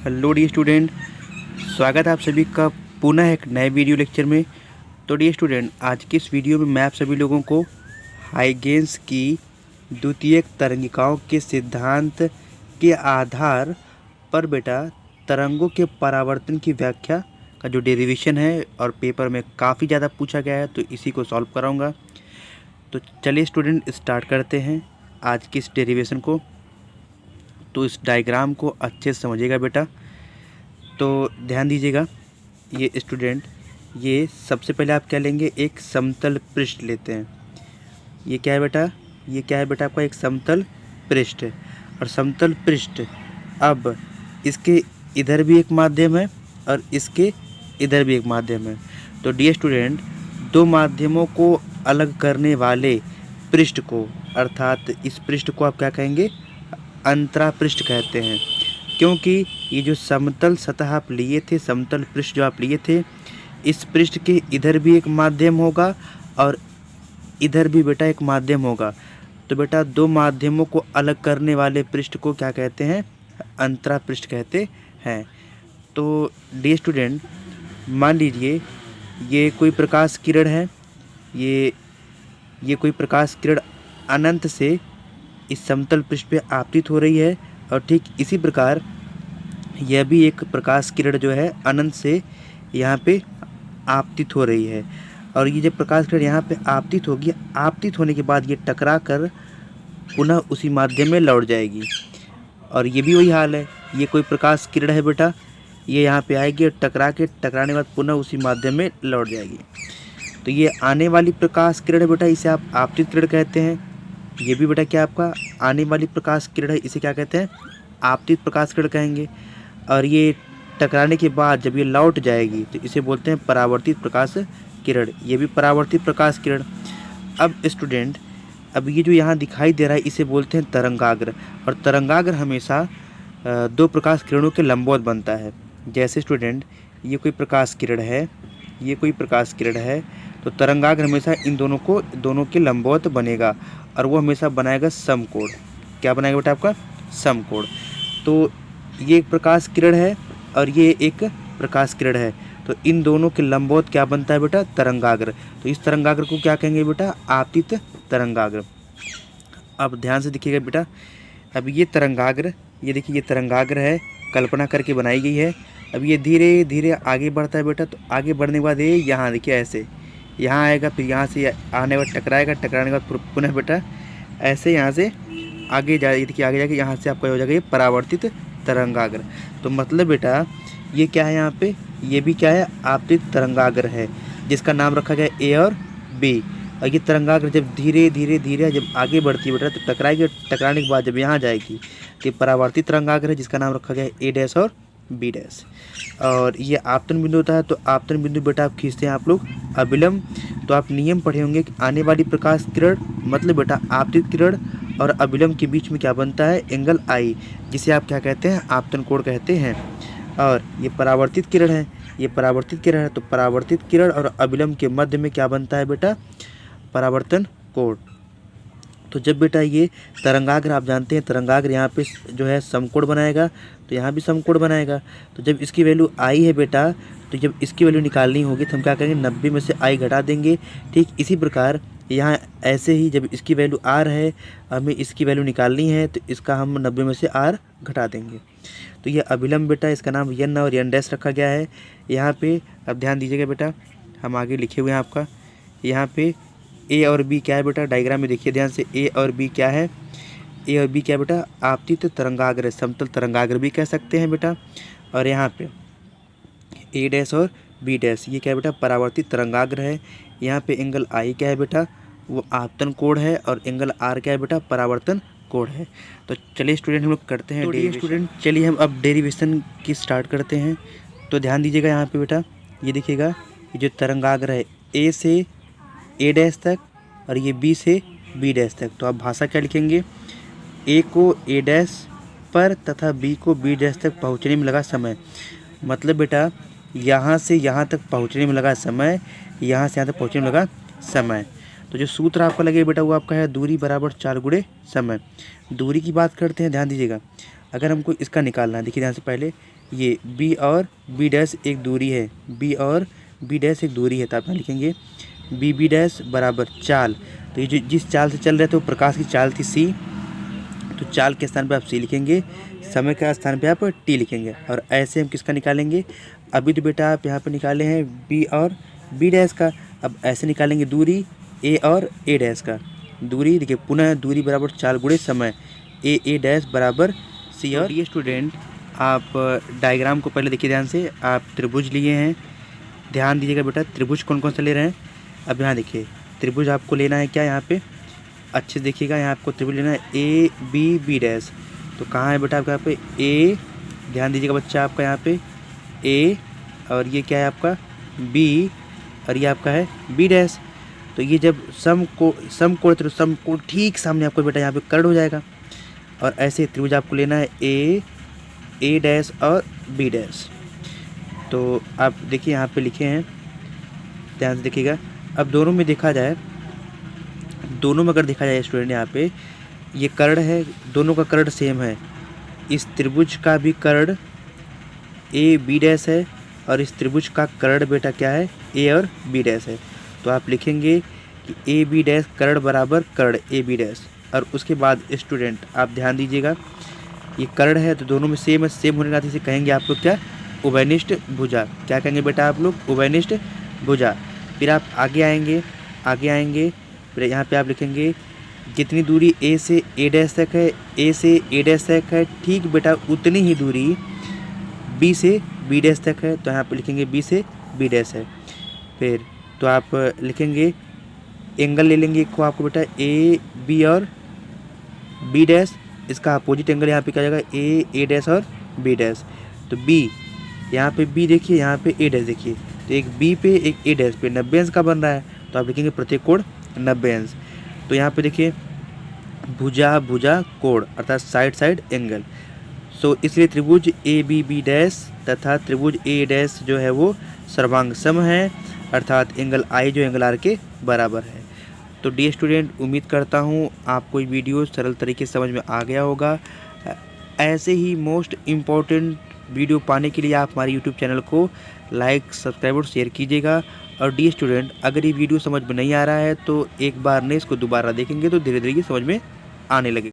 Hello dear student, स्वागत है आप सभी का पुनः एक नए वीडियो लेक्चर में। तो डी स्टूडेंट, आज की इस वीडियो में मैं आप सभी लोगों को हाइगेंस की द्वितीयक तरंगिकाओं के सिद्धांत के आधार पर बेटा तरंगों के परावर्तन की व्याख्या का जो डेरिवेशन है और पेपर में काफ़ी ज़्यादा पूछा गया है, तो इसी को सॉल्व कराऊंगा। तो चलिए स्टूडेंट स्टार्ट करते हैं आज की इस डेरिवेशन को। तो इस डायग्राम को अच्छे से समझिएगा बेटा। तो ध्यान दीजिएगा, ये स्टूडेंट, ये सबसे पहले आप क्या लेंगे, एक समतल पृष्ठ लेते हैं। ये क्या है बेटा, ये क्या है बेटा आपका एक समतल पृष्ठ। और समतल पृष्ठ, अब इसके इधर भी एक माध्यम है और इसके इधर भी एक माध्यम है। तो डी स्टूडेंट, दो माध्यमों को अलग करने वाले पृष्ठ को, अर्थात इस पृष्ठ को आप क्या कहेंगे, अंतरा पृष्ठ कहते हैं। क्योंकि ये जो समतल सतह आप लिए थे, समतल पृष्ठ जो आप लिए थे, इस पृष्ठ के इधर भी एक माध्यम होगा और इधर भी बेटा एक माध्यम होगा। तो बेटा दो माध्यमों को अलग करने वाले पृष्ठ को क्या कहते हैं, अंतरा पृष्ठ कहते हैं। तो डी स्टूडेंट, मान लीजिए ये कोई प्रकाश किरण है, ये कोई प्रकाश किरण अनंत से इस समतल पृष्ठ पे आपतित हो रही है, और ठीक इसी प्रकार यह भी एक प्रकाश किरण जो है अनंत से यहाँ पे आपतित हो रही है। और ये जब प्रकाश किरण यहाँ पे आपतित होगी, आपतित होने के बाद ये टकरा कर पुनः उसी माध्यम में लौट जाएगी। और ये भी वही हाल है, ये कोई प्रकाश किरण है बेटा, ये यहाँ पे आएगी और टकराने के बाद पुनः उसी माध्यम में लौट जाएगी। तो ये आने वाली प्रकाश किरण है बेटा, इसे आप आपतित किरण कहते हैं। ये भी बेटा क्या आपका आने वाली प्रकाश किरण है, इसे क्या कहते हैं, आपतित प्रकाश किरण कहेंगे। और ये टकराने के बाद जब ये लौट जाएगी तो इसे बोलते हैं परावर्तित प्रकाश किरण, ये भी परावर्तित प्रकाश किरण। अब स्टूडेंट, अब ये जो यहाँ दिखाई दे रहा है इसे बोलते हैं तरंगाग्र। और तरंगाग्र हमेशा दो प्रकाश किरणों के लंबवत बनता है। जैसे स्टूडेंट, ये कोई प्रकाश किरण है, ये कोई प्रकाश किरण है, तो तरंगाग्र हमेशा इन दोनों के लंबवत बनेगा और वो हमेशा बनाएगा समकोण। क्या बनाएगा बेटा आपका, समकोण। तो ये एक प्रकाश किरण है और ये एक प्रकाश किरण है, तो इन दोनों के लंबवत क्या बनता है बेटा, तरंगाग्र। तो इस तरंगाग्र को क्या कहेंगे बेटा, आपतित तरंगाग्र। अब ध्यान से देखिएगा बेटा, अब ये तरंगाग्र, ये देखिए ये तरंगाग्र है, कल्पना करके बनाई गई है। अब ये धीरे धीरे आगे बढ़ता है बेटा। तो आगे बढ़ने के बाद ये यहाँ देखिए ऐसे यहाँ आएगा, फिर यहाँ से आने के बाद टकराएगा, टकराने के बाद पुनः बेटा ऐसे यहाँ से आगे जाए, देखिए आगे जाके यहाँ से आपका हो जाएगा ये परावर्तित तरंगाग्र। तो मतलब बेटा ये क्या है, यहाँ पे ये भी क्या है, आपतित तरंगाग्र है, जिसका नाम रखा गया ए और बी। और ये तरंगाग्र जब धीरे धीरे जब आगे बढ़ती है बेटा तो टकराएगी, टकराने के बाद जब यहाँ जाएगी तो ये परावर्तित तरंगाग्र है, जिसका नाम रखा गया ए डैश और बी डैश। और ये आपतन बिंदु होता है, तो आपतन बिंदु बेटा आप खींचते हैं आप लोग अभिलंब। तो आप नियम पढ़े होंगे कि आने वाली प्रकाश किरण मतलब बेटा आपतित किरण और अभिलंब के बीच में क्या बनता है, एंगल आई, जिसे आप क्या कहते हैं, आपतन कोण कहते हैं। और ये परावर्तित किरण है, ये परावर्तित किरण है, तो परावर्तित किरण और अभिलंब के मध्य में क्या बनता है बेटा, परावर्तन कोण। तो जब बेटा ये तरंगाग्र, आप जानते हैं तरंगाग्र यहाँ पे जो है समकोण बनाएगा, तो यहाँ भी समकोण बनाएगा। तो जब इसकी वैल्यू आई है बेटा, तो जब इसकी वैल्यू निकालनी होगी तो हम क्या करेंगे, 90 में से आई घटा देंगे। ठीक इसी प्रकार यहाँ ऐसे ही जब इसकी वैल्यू आर है, हमें इसकी वैल्यू निकालनी है, तो इसका हम 90 में से आर घटा देंगे। तो ये अभिलंब बेटा, इसका नाम यन और यन डैश रखा गया है यहाँ पे। अब ध्यान दीजिएगा बेटा, हम आगे लिखे हुए हैं आपका यहाँ पे ए और बी क्या है बेटा, डायग्राम में देखिए ध्यान से, ए और बी क्या है, ए और बी क्या है बेटा, आपतित तरंगाग्र, समतल तरंगाग्र भी कह सकते हैं बेटा। और यहाँ पे ए डैश और बी डैश ये क्या है बेटा, परावर्तित तरंगाग्र है। यहाँ पे एंगल आई क्या है बेटा, वो आपतन कोण है, और एंगल आर क्या है बेटा, परावर्तन कोण है। तो चलिए स्टूडेंट हम लोग करते हैं स्टूडेंट, चलिए हम अब डेरिवेशन की स्टार्ट करते हैं। तो ध्यान दीजिएगा यहाँ पे बेटा, ये देखिएगा ये जो तरंगाग्र है ए से ए डैश तक और ये बी से बी डैश तक, तो आप भाषा क्या लिखेंगे, ए को ए डैश पर तथा बी को बी डैश तक पहुँचने में लगा समय। मतलब बेटा यहाँ से यहाँ तक पहुँचने में लगा समय, यहाँ से यहाँ तक पहुँचने में लगा समय। तो जो सूत्र आपका लगेगा बेटा वो आपका है दूरी बराबर 4 गुणे समय। दूरी की बात करते हैं, ध्यान दीजिएगा। अगर हमको इसका निकालना है, देखिए ध्यान से, पहले ये बी और बी डैश एक दूरी है, बी और बी डैश एक दूरी है, तो आप यहाँ लिखेंगे बी बी डैश बराबर चाल। तो ये जो जिस चाल से चल रहे थे वो प्रकाश की चाल थी सी, तो चाल के स्थान पे आप सी लिखेंगे, समय के स्थान पे आप टी लिखेंगे। और ऐसे हम किसका निकालेंगे, अभी तो बेटा आप यहाँ पे निकाले हैं बी और बी डैश का, अब ऐसे निकालेंगे दूरी ए और ए डैश का। दूरी देखिए पुनः दूरी बराबर चाल गुणे समय, ए डैश बराबर सी। और ये स्टूडेंट आप डायग्राम को पहले देखिए ध्यान से। आप त्रिभुज लिए हैं, ध्यान दीजिएगा बेटा त्रिभुज कौन कौन सा ले रहे हैं। अब यहाँ देखिए त्रिभुज आपको लेना है क्या, यहाँ पे अच्छे से देखिएगा, यहाँ आपको त्रिभुज लेना है ए बी बी डैश। तो कहाँ है बेटा आपका यहाँ पे ए, ध्यान दीजिएगा बच्चा आपका यहाँ पे ए, और ये क्या है आपका बी, और ये आपका है बी डैश। तो ये जब समकोण ठीक सामने आपको बेटा यहाँ पे कर्ण हो जाएगा। और ऐसे त्रिभुज आपको लेना है ए डैश और बी डैश। तो आप देखिए यहाँ पे लिखे हैं, ध्यान से देखिएगा। अब दोनों में देखा जाए, दोनों में अगर देखा जाए स्टूडेंट, यहाँ पे ये कर्ण है, दोनों का कर्ण सेम है। इस त्रिभुज का भी कर्ण ए बी डैश है और इस त्रिभुज का कर्ण बेटा क्या है ए और बी डैश है। तो आप लिखेंगे कि ए बी डैश कर्ण बराबर कर्ण ए बी डैश। और उसके बाद स्टूडेंट आप ध्यान दीजिएगा, ये कर्ण है तो दोनों में सेम है, सेम होने के नाते इसे कहेंगे आप लोग क्या, उभयनिष्ठ भुजा। क्या कहेंगे बेटा आप लोग, उभयनिष्ठ भुजा। फिर आप आगे आएंगे, फिर यहाँ पे आप लिखेंगे जितनी दूरी ए से ए डैश तक है, ए से ए डैश तक है, ठीक बेटा उतनी ही दूरी बी से बी डैश तक है। तो यहाँ पे लिखेंगे बी से बी डैश है। फिर तो आप लिखेंगे एंगल ले लेंगे एक को आपको बेटा ए बी और बी डैश, इसका अपोजिट एंगल यहाँ पे क्या जाएगा ए डैश और बी डैश। तो बी यहाँ पे बी देखिए, यहाँ पे ए डैश देखिए, तो एक बी पे एक ए डैश पे 90 अंश का बन रहा है। तो आप लिखेंगे प्रत्येक कोण 90 अंश। तो यहाँ पे देखिए भुजा भुजा कोण अर्थात साइड साइड एंगल। सो इसलिए त्रिभुज ए बी बी डैश तथा त्रिभुज ए डैश जो है वो सर्वांग सम है, अर्थात एंगल आई जो एंगल आर के बराबर है। तो डी स्टूडेंट उम्मीद करता हूँ आपको ये वीडियो सरल तरीके से समझ में आ गया होगा। ऐसे ही मोस्ट इम्पॉर्टेंट वीडियो पाने के लिए आप हमारे यूट्यूब चैनल को लाइक सब्सक्राइब और शेयर कीजिएगा। और डी स्टूडेंट अगर ये वीडियो समझ में नहीं आ रहा है तो एक बार नहीं इसको दोबारा देखेंगे तो धीरे धीरे ये समझ में आने लगेगा।